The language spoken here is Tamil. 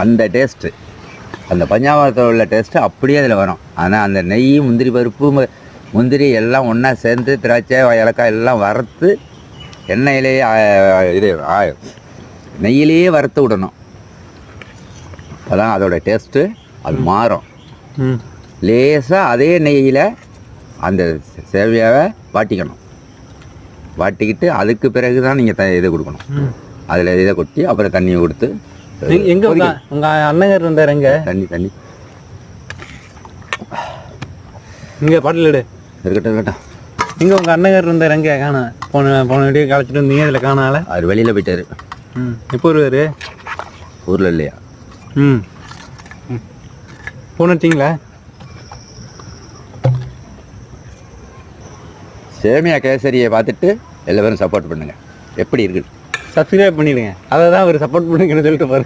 அந்த டேஸ்ட்டு, அந்த பஞ்சாமிரத்தில் உள்ள டேஸ்ட்டு அப்படியே அதில் வரும். ஆனால் அந்த நெய், முந்திரி பருப்பு, முந்திரி எல்லாம் ஒன்றா சேர்ந்து திராட்சை ஏலக்காய் எல்லாம் வறுத்து எண்ணெயிலேயே இது நெய்யிலேயே வறுத்து விடணும். அதான் அதோட டேஸ்ட்டு. அது மாறும். லேசாக அதே நெய்யில் அந்த சேவையாவை வாட்டிக்கணும். வாட்டிக்கிட்டு அதுக்கு பிறகு தான் நீங்கள் இதை கொடுக்கணும். அதில் இதை கொட்டி அப்புறம் தண்ணியை கொடுத்து. எங்கே உங்கள் அண்ணங்கர் இருந்தார்? எங்கே தண்ணி இங்கே பாட்டில் இருக்கட்டும். இங்கே உங்கள் அண்ணங்கர் இருந்தார்? எங்கே காணா? போன வீடியோ கழிச்சிட்டு இருந்தீங்க, இதில் காணால. அவர் வெளியில் போயிட்டார். எப்போ வருவார்? ஊரில் இல்லையா? ஃபோன் எடுத்தீங்களா? சேமியா கேசரியை பார்த்துட்டு எல்லாரும் சப்போர்ட் பண்ணுங்கள். எப்படி இருக்குது? சப்ஸ்கிரைப் பண்ணிடுங்க. அதை தான் அவர் சப்போர்ட் பண்ணுங்கன்னு சொல்லிட்டு பாரு.